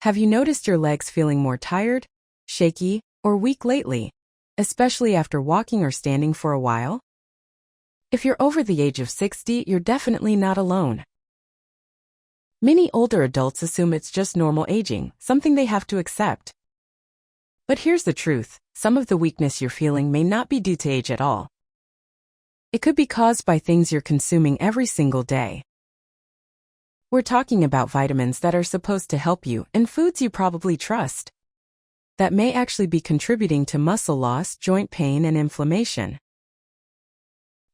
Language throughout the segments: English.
Have you noticed your legs feeling more tired, shaky, or weak lately, especially after walking or standing for a while? If you're over the age of 60, you're definitely not alone. Many older adults assume it's just normal aging, something they have to accept. But here's the truth, some of the weakness you're feeling may not be due to age at all. It could be caused by things you're consuming every single day. We're talking about vitamins that are supposed to help you and foods you probably trust that may actually be contributing to muscle loss, joint pain, and inflammation.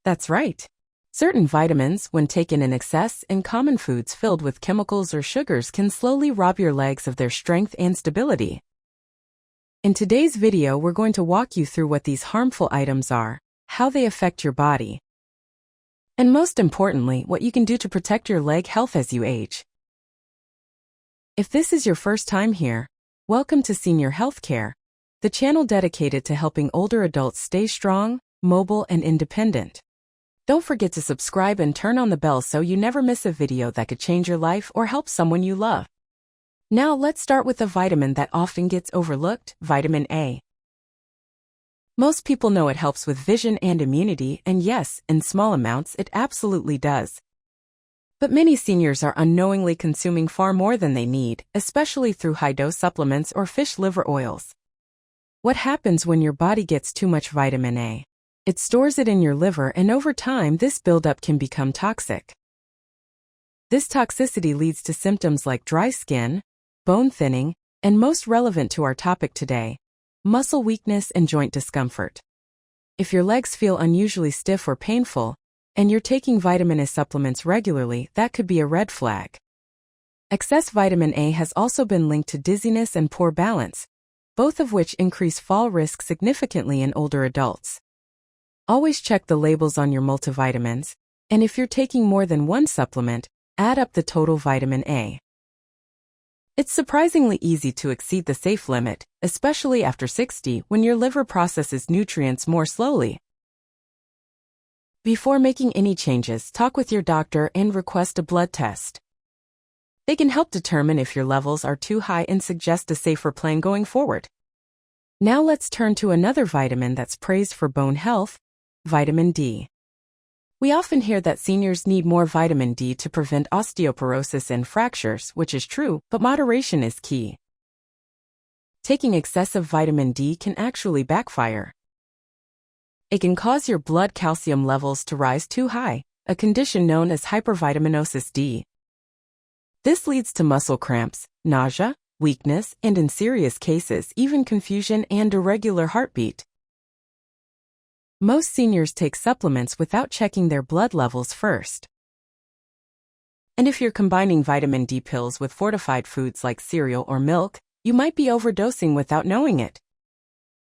That's right. Certain vitamins, when taken in excess in common foods filled with chemicals or sugars, can slowly rob your legs of their strength and stability. In today's video, we're going to walk you through what these harmful items are, how they affect your body, and most importantly, what you can do to protect your leg health as you age. If this is your first time here, welcome to Senior Healthcare, the channel dedicated to helping older adults stay strong, mobile, and independent. Don't forget to subscribe and turn on the bell so you never miss a video that could change your life or help someone you love. Now let's start with a vitamin that often gets overlooked, vitamin A. Most people know it helps with vision and immunity, and yes, in small amounts it absolutely does. But many seniors are unknowingly consuming far more than they need, especially through high-dose supplements or fish liver oils. What happens when your body gets too much vitamin A? It stores it in your liver, and over time this buildup can become toxic. This toxicity leads to symptoms like dry skin, bone thinning, and most relevant to our topic today, muscle weakness and joint discomfort. If your legs feel unusually stiff or painful, and you're taking vitamin A supplements regularly, that could be a red flag. Excess vitamin A has also been linked to dizziness and poor balance, both of which increase fall risk significantly in older adults. Always check the labels on your multivitamins, and if you're taking more than one supplement, add up the total vitamin A. It's surprisingly easy to exceed the safe limit, especially after 60 when your liver processes nutrients more slowly. Before making any changes, talk with your doctor and request a blood test. They can help determine if your levels are too high and suggest a safer plan going forward. Now let's turn to another vitamin that's praised for bone health, vitamin D. We often hear that seniors need more vitamin D to prevent osteoporosis and fractures, which is true, but moderation is key. Taking excessive vitamin D can actually backfire. It can cause your blood calcium levels to rise too high, a condition known as hypervitaminosis D. This leads to muscle cramps, nausea, weakness, and in serious cases, even confusion and irregular heartbeat. Most seniors take supplements without checking their blood levels first. And if you're combining vitamin D pills with fortified foods like cereal or milk, you might be overdosing without knowing it.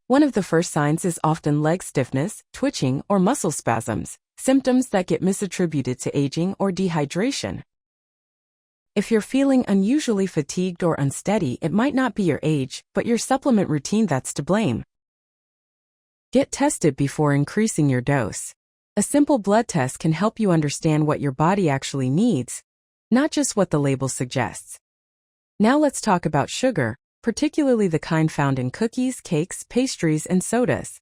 One of the first signs is often leg stiffness, twitching, or muscle spasms, symptoms that get misattributed to aging or dehydration. If you're feeling unusually fatigued or unsteady, it might not be your age, but your supplement routine that's to blame. Get tested before increasing your dose. A simple blood test can help you understand what your body actually needs, not just what the label suggests. Now let's talk about sugar, particularly the kind found in cookies, cakes, pastries, and sodas.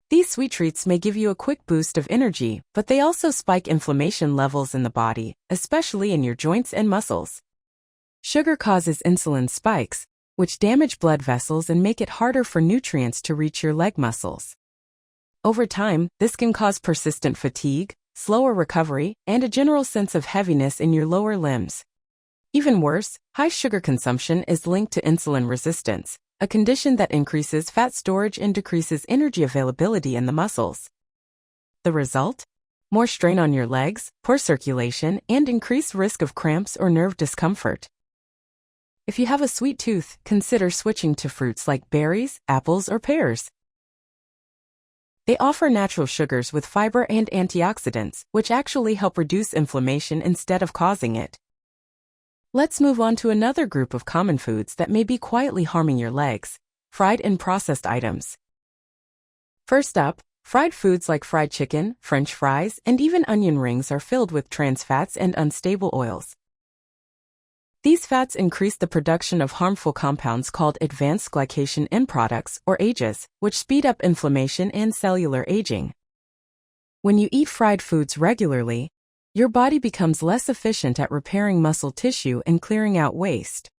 These sweet treats may give you a quick boost of energy, but they also spike inflammation levels in the body, especially in your joints and muscles. Sugar causes insulin spikes, which damage blood vessels and make it harder for nutrients to reach your leg muscles. Over time, this can cause persistent fatigue, slower recovery, and a general sense of heaviness in your lower limbs. Even worse, high sugar consumption is linked to insulin resistance, a condition that increases fat storage and decreases energy availability in the muscles. The result? More strain on your legs, poor circulation, and increased risk of cramps or nerve discomfort. If you have a sweet tooth, consider switching to fruits like berries, apples, or pears. They offer natural sugars with fiber and antioxidants, which actually help reduce inflammation instead of causing it. Let's move on to another group of common foods that may be quietly harming your legs: fried and processed items. First up, fried foods like fried chicken, French fries, and even onion rings are filled with trans fats and unstable oils. These fats increase the production of harmful compounds called advanced glycation end products, or AGEs, which speed up inflammation and cellular aging. When you eat fried foods regularly, your body becomes less efficient at repairing muscle tissue and clearing out waste.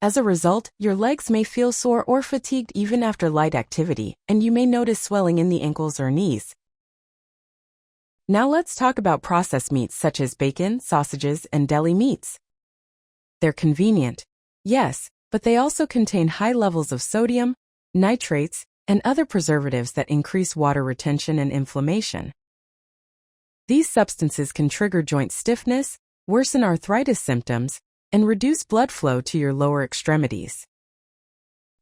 As a result, your legs may feel sore or fatigued even after light activity, and you may notice swelling in the ankles or knees. Now let's talk about processed meats such as bacon, sausages, and deli meats. They're convenient, yes, but they also contain high levels of sodium, nitrates, and other preservatives that increase water retention and inflammation. These substances can trigger joint stiffness, worsen arthritis symptoms, and reduce blood flow to your lower extremities.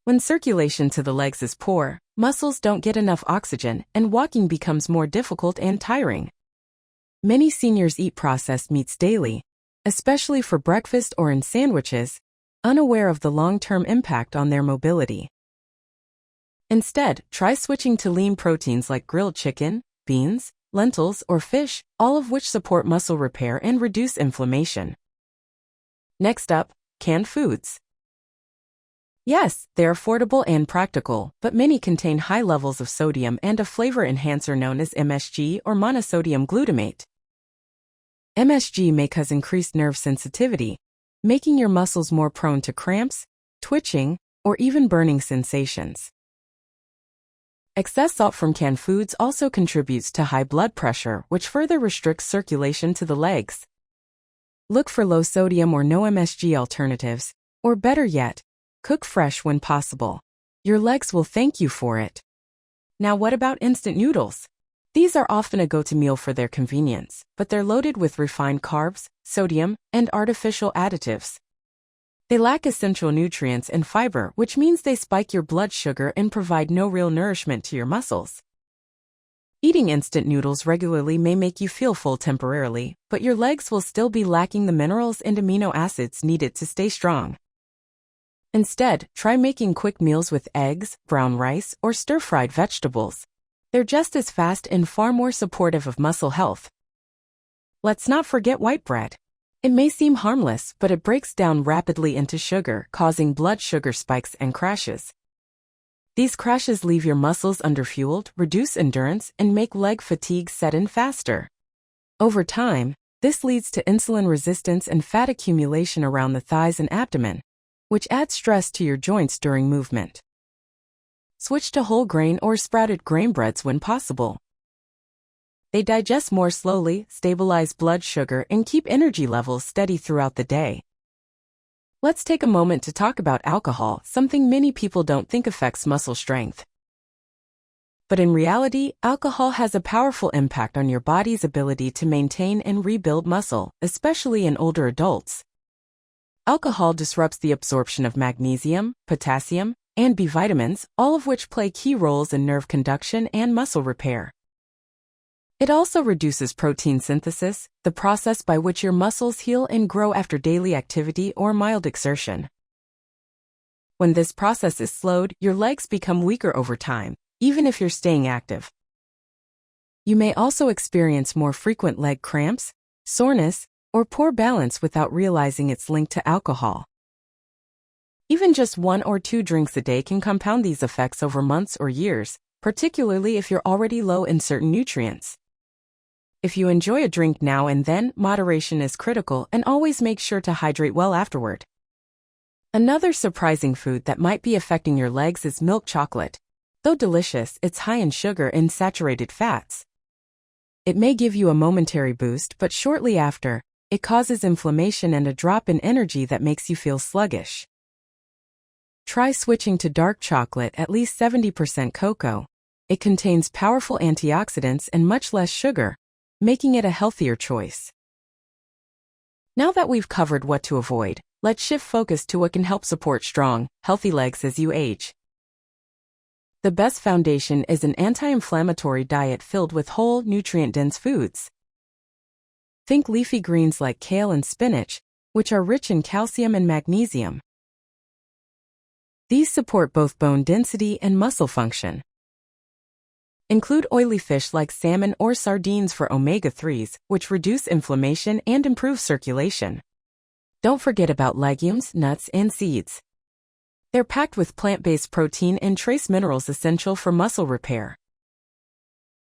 When circulation to the legs is poor, muscles don't get enough oxygen, and walking becomes more difficult and tiring. Many seniors eat processed meats daily, especially for breakfast or in sandwiches, unaware of the long-term impact on their mobility. Instead, try switching to lean proteins like grilled chicken, beans, lentils, or fish, all of which support muscle repair and reduce inflammation. Next up, canned foods. Yes, they're affordable and practical, but many contain high levels of sodium and a flavor enhancer known as MSG or monosodium glutamate. MSG may cause increased nerve sensitivity, making your muscles more prone to cramps, twitching, or even burning sensations. Excess salt from canned foods also contributes to high blood pressure, which further restricts circulation to the legs. Look for low sodium or no MSG alternatives, or better yet, cook fresh when possible. Your legs will thank you for it. Now what about instant noodles? These are often a go-to meal for their convenience, but they're loaded with refined carbs, sodium, and artificial additives. They lack essential nutrients and fiber, which means they spike your blood sugar and provide no real nourishment to your muscles. Eating instant noodles regularly may make you feel full temporarily, but your legs will still be lacking the minerals and amino acids needed to stay strong. Instead, try making quick meals with eggs, brown rice, or stir-fried vegetables. They're just as fast and far more supportive of muscle health. Let's not forget white bread. It may seem harmless, but it breaks down rapidly into sugar, causing blood sugar spikes and crashes. These crashes leave your muscles underfueled, reduce endurance, and make leg fatigue set in faster. Over time, this leads to insulin resistance and fat accumulation around the thighs and abdomen, which adds stress to your joints during movement. Switch to whole grain or sprouted grain breads when possible. They digest more slowly, stabilize blood sugar, and keep energy levels steady throughout the day. Let's take a moment to talk about alcohol, something many people don't think affects muscle strength. But in reality, alcohol has a powerful impact on your body's ability to maintain and rebuild muscle, especially in older adults. Alcohol disrupts the absorption of magnesium, potassium, and B vitamins, all of which play key roles in nerve conduction and muscle repair. It also reduces protein synthesis, the process by which your muscles heal and grow after daily activity or mild exertion. When this process is slowed, your legs become weaker over time, even if you're staying active. You may also experience more frequent leg cramps, soreness, or poor balance without realizing it's linked to alcohol. Even just 1 or 2 drinks a day can compound these effects over months or years, particularly if you're already low in certain nutrients. If you enjoy a drink now and then, moderation is critical, and always make sure to hydrate well afterward. Another surprising food that might be affecting your legs is milk chocolate. Though delicious, it's high in sugar and saturated fats. It may give you a momentary boost, but shortly after, it causes inflammation and a drop in energy that makes you feel sluggish. Try switching to dark chocolate, at least 70% cocoa. It contains powerful antioxidants and much less sugar, making it a healthier choice. Now that we've covered what to avoid, let's shift focus to what can help support strong, healthy legs as you age. The best foundation is an anti-inflammatory diet filled with whole, nutrient-dense foods. Think leafy greens like kale and spinach, which are rich in calcium and magnesium. These support both bone density and muscle function. Include oily fish like salmon or sardines for omega-3s, which reduce inflammation and improve circulation. Don't forget about legumes, nuts, and seeds. They're packed with plant-based protein and trace minerals essential for muscle repair.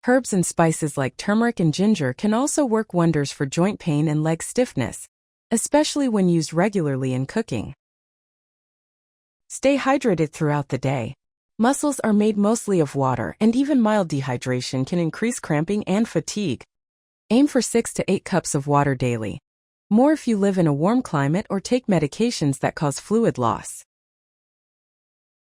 Herbs and spices like turmeric and ginger can also work wonders for joint pain and leg stiffness, especially when used regularly in cooking. Stay hydrated throughout the day. Muscles are made mostly of water, and even mild dehydration can increase cramping and fatigue. Aim for 6 to 8 cups of water daily. More if you live in a warm climate or take medications that cause fluid loss.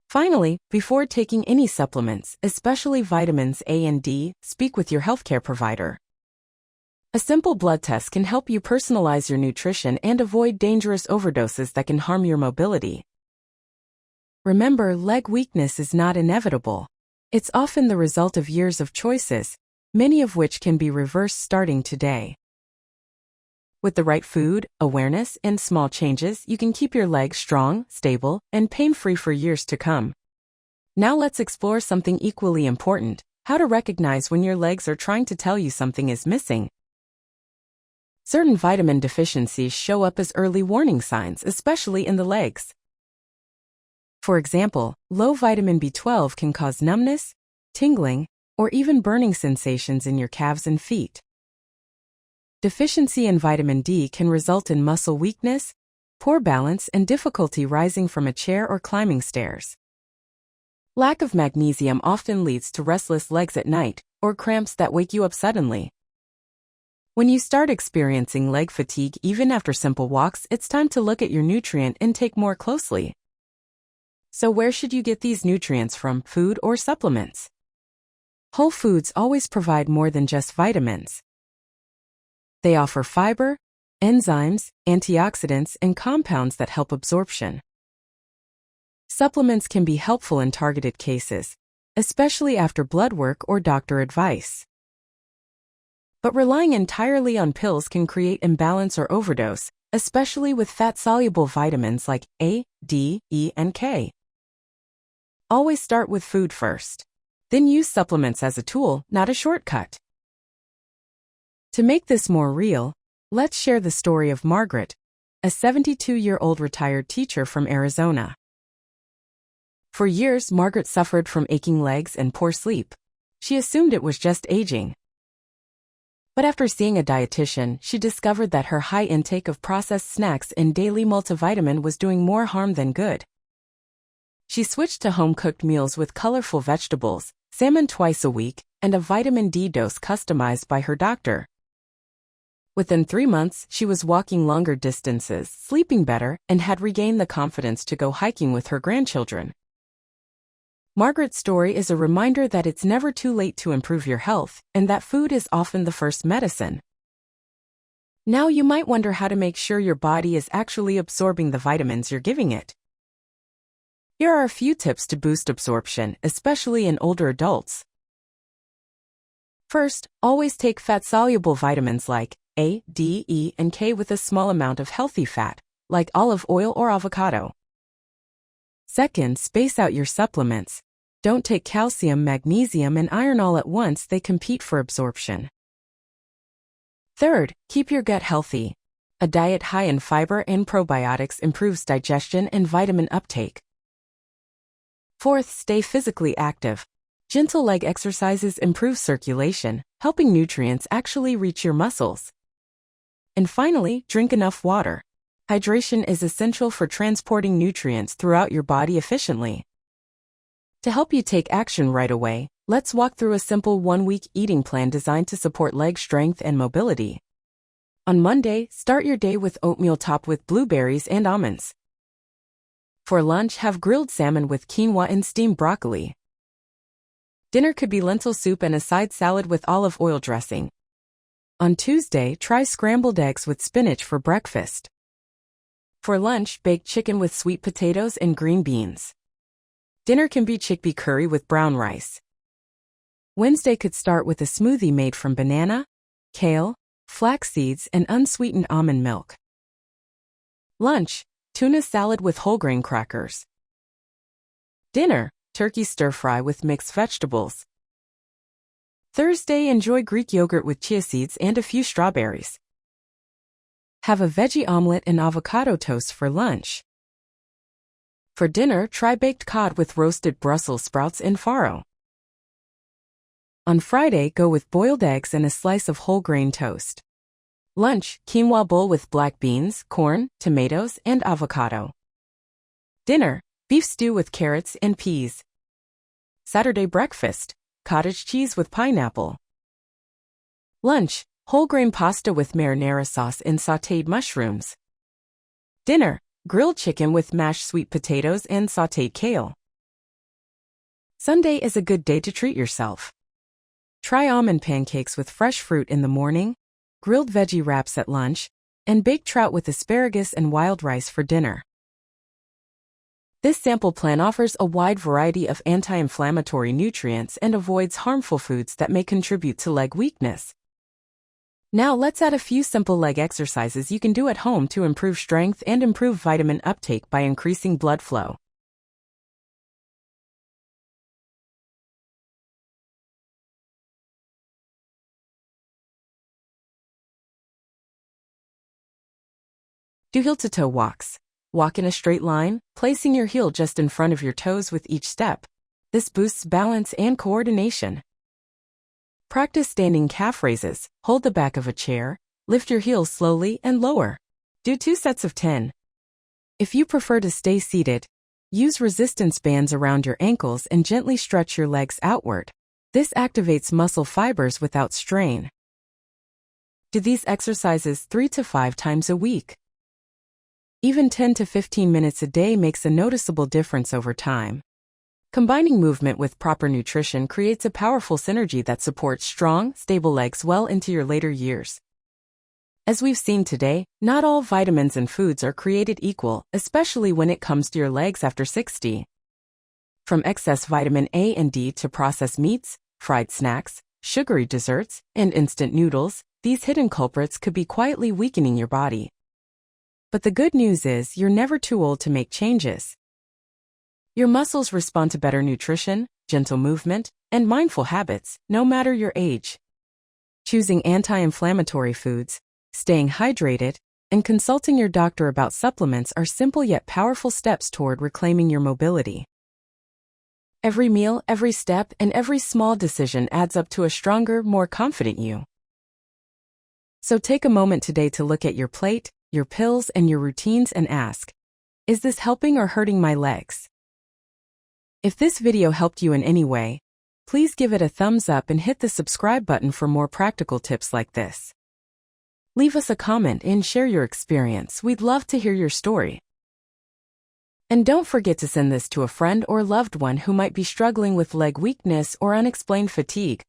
Finally, before taking any supplements, especially vitamins A and D, speak with your healthcare provider. A simple blood test can help you personalize your nutrition and avoid dangerous overdoses that can harm your mobility. Remember, leg weakness is not inevitable. It's often the result of years of choices, many of which can be reversed starting today. With the right food, awareness, and small changes, you can keep your legs strong, stable, and pain-free for years to come. Now let's explore something equally important: how to recognize when your legs are trying to tell you something is missing. Certain vitamin deficiencies show up as early warning signs, especially in the legs. For example, low vitamin B12 can cause numbness, tingling, or even burning sensations in your calves and feet. Deficiency in vitamin D can result in muscle weakness, poor balance, and difficulty rising from a chair or climbing stairs. Lack of magnesium often leads to restless legs at night, or cramps that wake you up suddenly. When you start experiencing leg fatigue even after simple walks, it's time to look at your nutrient intake more closely. So where should you get these nutrients from, food or supplements? Whole foods always provide more than just vitamins. They offer fiber, enzymes, antioxidants, and compounds that help absorption. Supplements can be helpful in targeted cases, especially after blood work or doctor advice. But relying entirely on pills can create imbalance or overdose, especially with fat-soluble vitamins like A, D, E, and K. Always start with food first. Then use supplements as a tool, not a shortcut. To make this more real, let's share the story of Margaret, a 72-year-old retired teacher from Arizona. For years, Margaret suffered from aching legs and poor sleep. She assumed it was just aging. But after seeing a dietitian, she discovered that her high intake of processed snacks and daily multivitamin was doing more harm than good. She switched to home-cooked meals with colorful vegetables, salmon twice a week, and a vitamin D dose customized by her doctor. Within 3 months, she was walking longer distances, sleeping better, and had regained the confidence to go hiking with her grandchildren. Margaret's story is a reminder that it's never too late to improve your health, and that food is often the first medicine. Now you might wonder how to make sure your body is actually absorbing the vitamins you're giving it. Here are a few tips to boost absorption, especially in older adults. First, always take fat-soluble vitamins like A, D, E, and K with a small amount of healthy fat, like olive oil or avocado. Second, space out your supplements. Don't take calcium, magnesium, and iron all at once; they compete for absorption. Third, keep your gut healthy. A diet high in fiber and probiotics improves digestion and vitamin uptake. Fourth, stay physically active. Gentle leg exercises improve circulation, helping nutrients actually reach your muscles. And finally, drink enough water. Hydration is essential for transporting nutrients throughout your body efficiently. To help you take action right away, let's walk through a simple 1-week eating plan designed to support leg strength and mobility. On Monday, start your day with oatmeal topped with blueberries and almonds. For lunch, have grilled salmon with quinoa and steamed broccoli. Dinner could be lentil soup and a side salad with olive oil dressing. On Tuesday, try scrambled eggs with spinach for breakfast. For lunch, bake chicken with sweet potatoes and green beans. Dinner can be chickpea curry with brown rice. Wednesday could start with a smoothie made from banana, kale, flax seeds, and unsweetened almond milk. Lunch, tuna salad with whole grain crackers. Dinner, turkey stir-fry with mixed vegetables. Thursday, enjoy Greek yogurt with chia seeds and a few strawberries. Have a veggie omelet and avocado toast for lunch. For dinner, try baked cod with roasted Brussels sprouts and farro. On Friday, go with boiled eggs and a slice of whole grain toast. Lunch, quinoa bowl with black beans, corn, tomatoes, and avocado. Dinner, beef stew with carrots and peas. Saturday breakfast, cottage cheese with pineapple. Lunch, whole grain pasta with marinara sauce and sautéed mushrooms. Dinner, grilled chicken with mashed sweet potatoes and sautéed kale. Sunday is a good day to treat yourself. Try almond pancakes with fresh fruit in the morning, grilled veggie wraps at lunch, and baked trout with asparagus and wild rice for dinner. This sample plan offers a wide variety of anti-inflammatory nutrients and avoids harmful foods that may contribute to leg weakness. Now let's add a few simple leg exercises you can do at home to improve strength and improve vitamin uptake by increasing blood flow. Do heel-to-toe walks. Walk in a straight line, placing your heel just in front of your toes with each step. This boosts balance and coordination. Practice standing calf raises. Hold the back of a chair, lift your heels slowly and lower. Do 2 sets of 10. If you prefer to stay seated, use resistance bands around your ankles and gently stretch your legs outward. This activates muscle fibers without strain. Do these exercises 3 to 5 times a week. Even 10 to 15 minutes a day makes a noticeable difference over time. Combining movement with proper nutrition creates a powerful synergy that supports strong, stable legs well into your later years. As we've seen today, not all vitamins and foods are created equal, especially when it comes to your legs after 60. From excess vitamin A and D to processed meats, fried snacks, sugary desserts, and instant noodles, these hidden culprits could be quietly weakening your body. But the good news is you're never too old to make changes. Your muscles respond to better nutrition, gentle movement, and mindful habits, no matter your age. Choosing anti-inflammatory foods, staying hydrated, and consulting your doctor about supplements are simple yet powerful steps toward reclaiming your mobility. Every meal, every step, and every small decision adds up to a stronger, more confident you. So take a moment today to look at your plate, your pills, and your routines and ask, is this helping or hurting my legs? If this video helped you in any way, please give it a thumbs up and hit the subscribe button for more practical tips like this. Leave us a comment and share your experience. We'd love to hear your story. And don't forget to send this to a friend or loved one who might be struggling with leg weakness or unexplained fatigue.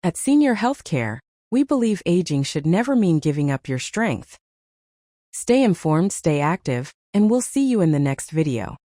At Senior Healthcare, we believe aging should never mean giving up your strength. Stay informed, stay active, and we'll see you in the next video.